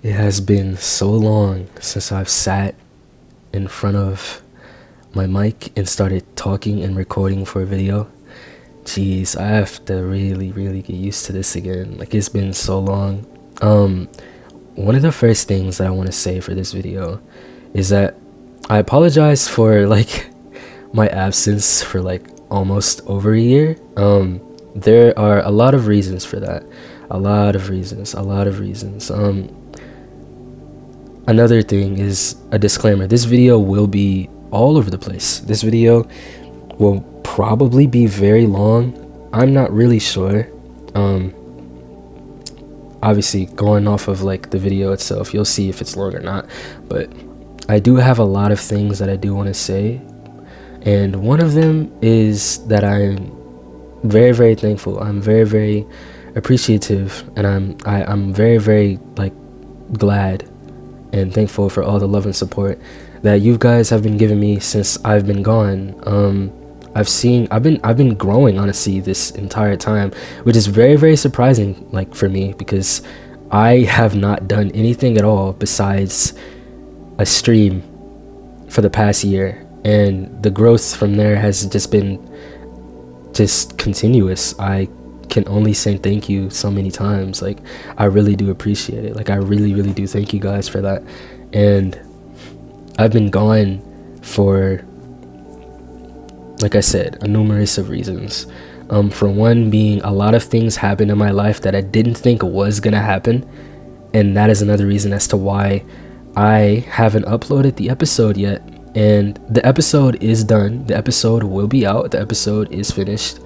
It has been so long since I've sat in front of my mic and started talking and recording for a video. Jeez, I have to really get used to this again. Like, it's been so long. One of the first things that I want to say for this video is that I apologize for like my absence for like almost over a year. There are a lot of reasons for that. A lot of reasons. Another thing is a disclaimer. This video will be all over the place. This video will probably be very long. I'm not really sure. Obviously, going off of like the video itself, you'll see if it's long or not. But I do have a lot of things that I do want to say. And one of them is that I'm very thankful. I'm very appreciative, and I'm very like glad and thankful for all the love and support that you guys have been giving me since I've been gone. I've been growing, honestly, this entire time, which is very surprising, like, for me, because I have not done anything at all besides a stream for the past year, and the growth from there has just been just continuous. I can only say thank you so many times. Like, I really do appreciate it. Like, I really do thank you guys for that. And I've been gone for, like I said, a numerous of reasons. For one being, a lot of things happened in my life that I didn't think was gonna happen, and that is another reason as to why I haven't uploaded the episode yet. And the episode is done. The episode will be out. The episode is finished.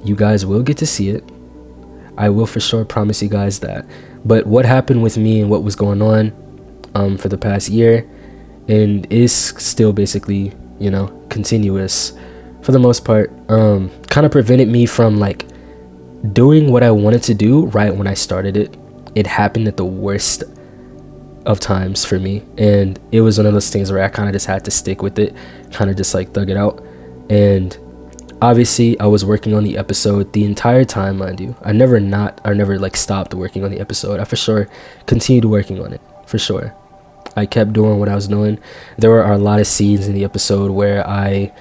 You guys will get to see it. I will for sure promise you guys that. But what happened with me and what was going on for the past year, and is still basically, you know, continuous for the most part, kind of prevented me from like doing what I wanted to do right when I started it. It happened at the worst of times for me, and it was one of those things where I kind of just had to stick with it, kind of just like thug it out. And obviously I was working on the episode the entire time, mind you. I never like stopped working on the episode. I for sure continued working on it, for sure. I kept doing what I was doing. There were a lot of scenes in the episode where I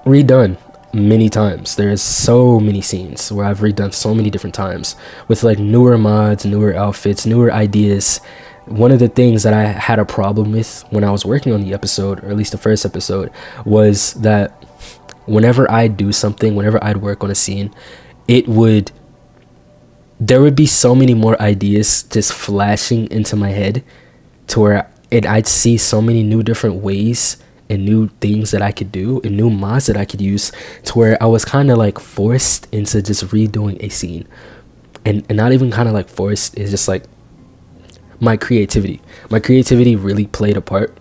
redone many times. There's so many scenes where I've redone so many different times with like newer mods, newer outfits, newer ideas. One of the things that I had a problem with when I was working on the episode, or at least the first episode, was that whenever I'd do something, whenever I'd work on a scene, there would be so many more ideas just flashing into my head, to where I'd see so many new different ways and new things that I could do and new mods that I could use, to where I was kind of like forced into just redoing a scene. And not even kind of like forced, it's just like my creativity really played a part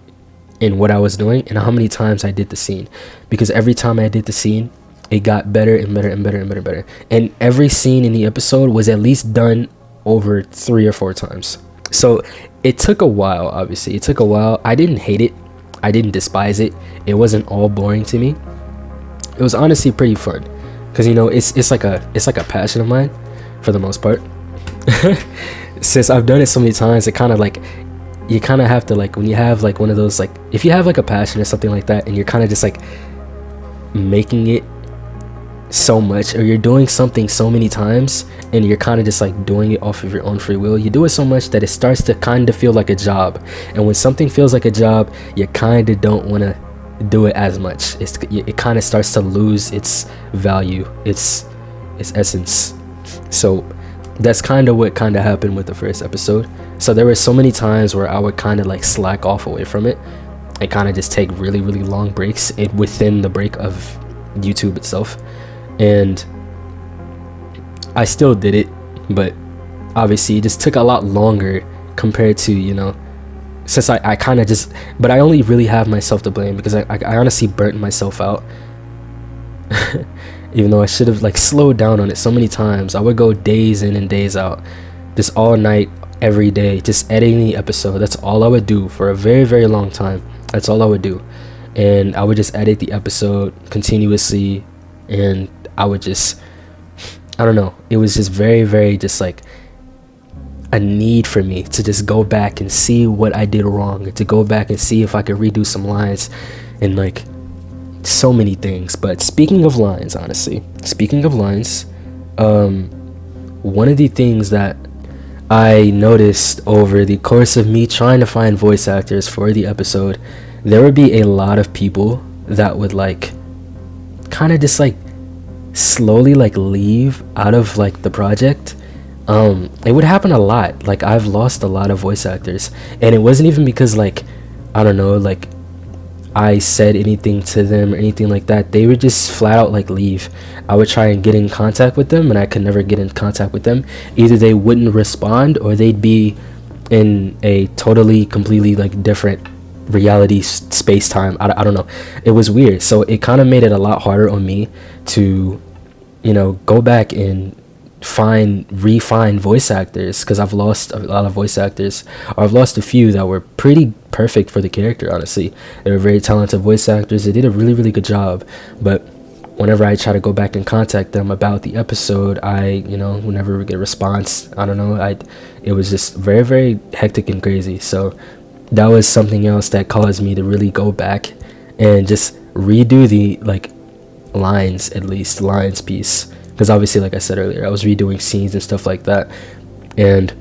in what I was doing and how many times I did the scene, because every time I did the scene, it got better and better. And every scene in the episode was at least done over 3 or 4 times. So it took a while. Obviously it took a while. I didn't hate it, I didn't despise it. It wasn't all boring to me. It was honestly pretty fun, because, you know, it's like a passion of mine for the most part. Since I've done it so many times, it kind of like, you kind of have to, like, when you have like one of those, like, if you have like a passion or something like that, and you're kind of just like making it so much, or you're doing something so many times and you're kind of just like doing it off of your own free will, you do it so much that it starts to kind of feel like a job. And when something feels like a job, you kind of don't want to do it as much. It kind of starts to lose its value, its essence. So that's kind of what kind of happened with the first episode. So there were so many times where I would kind of like slack off away from it and kind of just take really long breaks within the break of YouTube itself. And I still did it, but obviously it just took a lot longer compared to, you know, since I kind of just, but I only really have myself to blame, because I honestly burnt myself out. Even though I should have like slowed down on it so many times. I would go days in and days out, just all night, every day, just editing the episode. That's all I would do for a very long time. That's all I would do. And I would just edit the episode continuously, and I would just, I don't know, it was just very just like, a need for me to just go back and see what I did wrong, to go back and see if I could redo some lines and like so many things. But speaking of lines, honestly, one of the things that I noticed over the course of me trying to find voice actors for the episode, there would be a lot of people that would like kind of just like slowly like leave out of like the project. It would happen a lot. Like I've lost a lot of voice actors, and it wasn't even because like I don't know, like I said anything to them or anything like that. They would just flat out like leave. I would try and get in contact with them and I could never get in contact with them. Either they wouldn't respond or they'd be in a totally completely like different reality space time. I don't know, it was weird. So it kind of made it a lot harder on me to, you know, go back and refine voice actors, because I've lost a lot of voice actors, or I've lost a few that were pretty perfect for the character. Honestly, they were very talented voice actors. They did a really good job, but whenever I try to go back and contact them about the episode, would never get a response. I don't know, it was just very hectic and crazy. So that was something else that caused me to really go back and just redo the like lines piece, because obviously, like I said earlier, I was redoing scenes and stuff like that and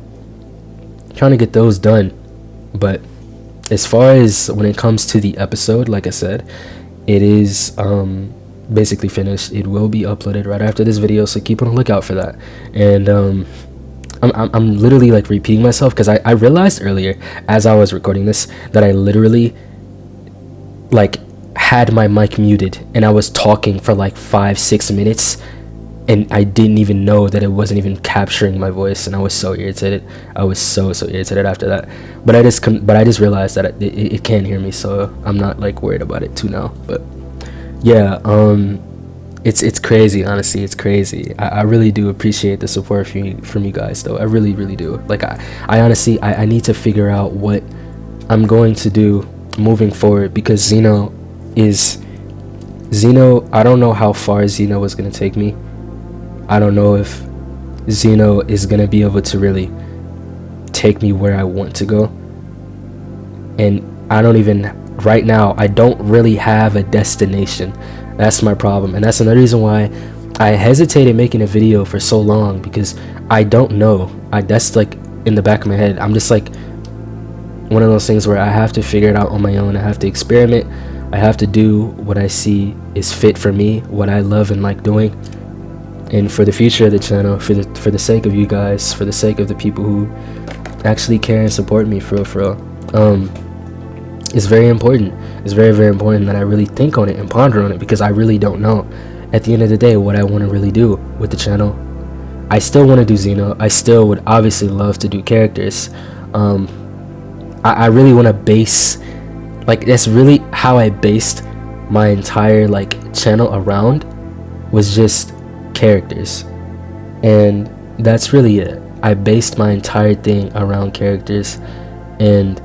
trying to get those done. But as far as when it comes to the episode, like I said, it is basically finished. It will be uploaded right after this video, so keep on the lookout for that. And I'm literally like repeating myself, because I realized earlier as I was recording this that I literally like had my mic muted and I was talking for like 5-6 minutes and I didn't even know that it wasn't even capturing my voice, and I was so irritated. I was so irritated after that. But I just realized that it can't hear me, so I'm not like worried about it too now. But yeah, it's crazy. Honestly, it's crazy. I really do appreciate the support from you guys, though. I really do. Like I honestly I need to figure out what I'm going to do moving forward, because Xeno, I don't know how far Xeno is gonna take me. I don't know if Xeno is gonna be able to really take me where I want to go. And right now, I don't really have a destination. That's my problem. And that's another reason why I hesitated making a video for so long, because I don't know. That's like in the back of my head. I'm just like one of those things where I have to figure it out on my own. I have to experiment. I have to do what I see is fit for me, what I love and like doing. And for the future of the channel, for the sake of you guys, for the sake of the people who actually care and support me for real, it's very important. It's very important that I really think on it and ponder on it, because I really don't know at the end of the day what I want to really do with the channel. I still want to do Xeno. I still would obviously love to do characters. I really want to base, like, that's really how I based my entire like channel around, was just characters. And that's really it. I based my entire thing around characters and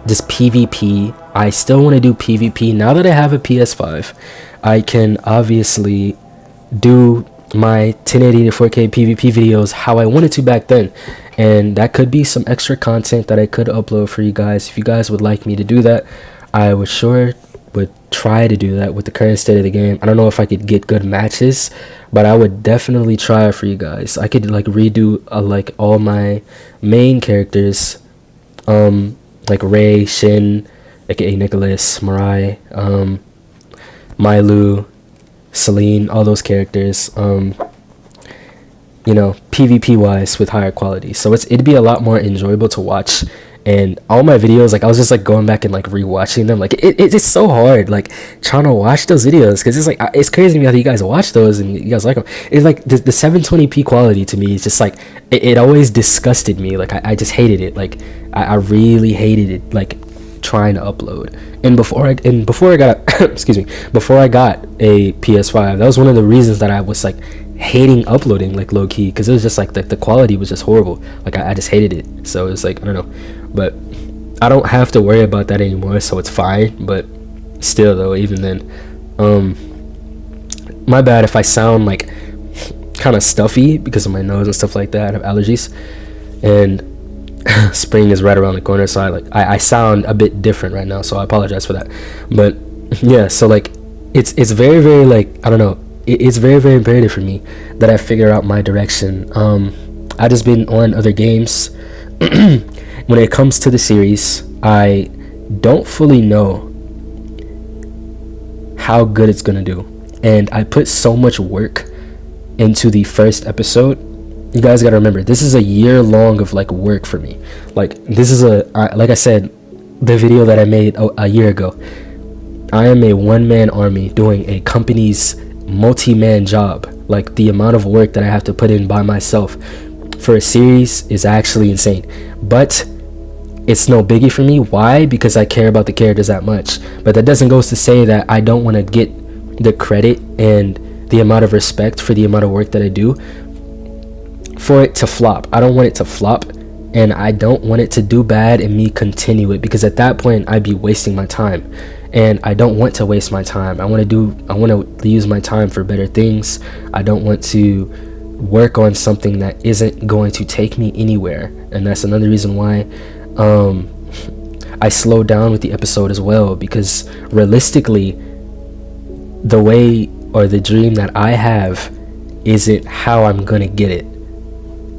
just PvP. I still want to do PvP. Now that I have a PS5, I can obviously do my 1080 to 4K PvP videos how I wanted to back then, and that could be some extra content that I could upload for you guys. If you guys would like me to do that, I would try to do that with the current state of the game. I don't know if I could get good matches, but I would definitely try for you guys. I could like redo like all my main characters, like Ray, Shin, aka Nicholas, Mirai, Mylu, Celine, all those characters, PvP wise with higher quality. So it'd be a lot more enjoyable to watch. And all my videos, like I was just like going back and like rewatching them. Like it's so hard like trying to watch those videos, because it's like it's crazy to me how you guys watch those and you guys like them. It's like the 720p quality to me is just like it always disgusted me. Like I just hated it. Like I really hated it, like trying to upload. And before I got excuse me, before I got a PS5, that was one of the reasons that I was like hating uploading, like low key, because it was just like the quality was just horrible. Like I just hated it. So it's like I don't know, but I don't have to worry about that anymore, so it's fine. But still though, even then, my bad if I sound like kind of stuffy because of my nose and stuff like that. I have allergies. and spring is right around the corner, so I sound a bit different right now, so I apologize for that. But yeah, so like it's very very like, I don't know, it's very very imperative for me that I figure out my direction. I just been on other games. When it comes to the series, I don't fully know how good it's gonna do, and I put so much work into the first episode. You guys gotta remember, this is a year long of like work for me. Like this is like I said, the video that I made a year ago, I am a one-man army doing a company's multi-man job. Like the amount of work that I have to put in by myself for a series is actually insane, but it's no biggie for me. Why? Because I care about the characters that much. But that doesn't go to say that I don't want to get the credit and the amount of respect for the amount of work that I do for it to flop. I don't want it to flop, and I don't want it to do bad and me continue it, because at that point I'd be wasting my time, and I don't want to waste my time. I want to use my time for better things. I don't want to work on something that isn't going to take me anywhere, and that's another reason why I slowed down with the episode as well, because realistically the way or the dream that I have isn't how I'm gonna get it,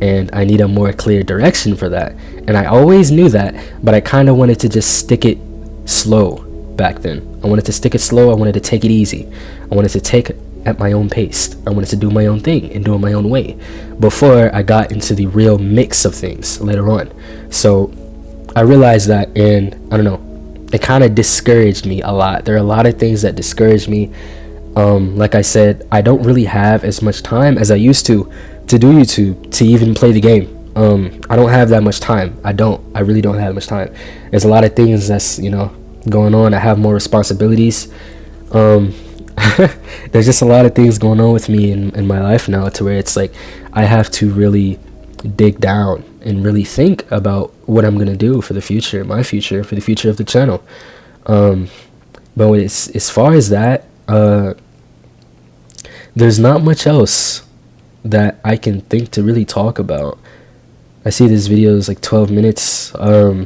and I need a more clear direction for that. And I always knew that, but I kind of wanted to just stick it slow back then. I wanted to stick it slow. I wanted to take it easy. I wanted to take it at my own pace. I wanted to do my own thing and do it my own way before I got into the real mix of things later on. So I realized that, and I don't know, it kind of discouraged me a lot. There are a lot of things that discourage me. Like I said, I don't really have as much time as I used to do YouTube, to even play the game. I don't have that much time. I really don't have much time. There's a lot of things that's, going on. I have more responsibilities. There's just a lot of things going on with me in my life now, to where it's like I have to really dig down and really think about what I'm gonna do for the future, my future, for the future of the channel. But as far as that, there's not much else that I can think to really talk about. I see this video is like 12 minutes. I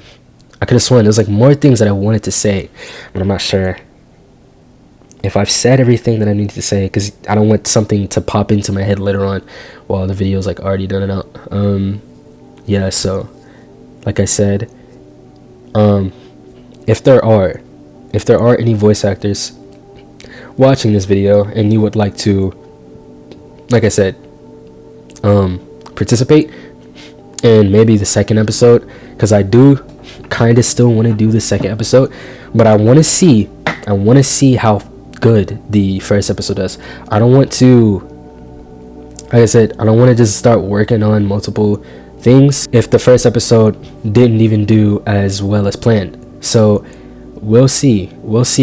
could have sworn there's like more things that I wanted to say, but I'm not sure if I've said everything that I need to say, because I don't want something to pop into my head later on while the video is like already done and out. Yeah, so like I said, if there are any voice actors watching this video and you would like to, like I said, participate in maybe the second episode, because I do kind of still want to do the second episode, but I want to see how good the first episode does. I don't want to, like I said, I don't want to just start working on multiple things if the first episode didn't even do as well as planned. So we'll see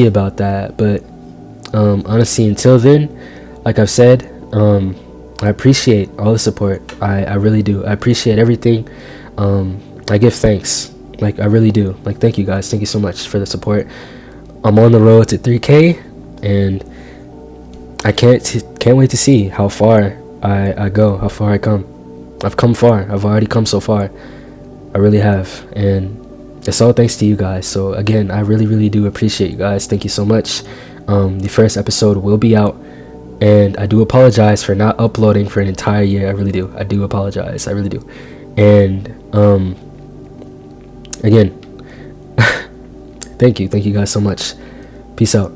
about that. But honestly, until then, like I've said, I appreciate all the support. I really do. I appreciate everything. I give thanks. Like, I really do. Like, thank you guys. Thank you so much for the support. I'm on the road to 3K, and I can't wait to see how far I go, how far I come. I've come far. I've already come so far. I really have, and it's all thanks to you guys. So again, I really really do appreciate you guys. Thank you so much. The first episode will be out, and I do apologize for not uploading for an entire year. I really do. I do apologize. I really do. And again, thank you guys so much. Peace out.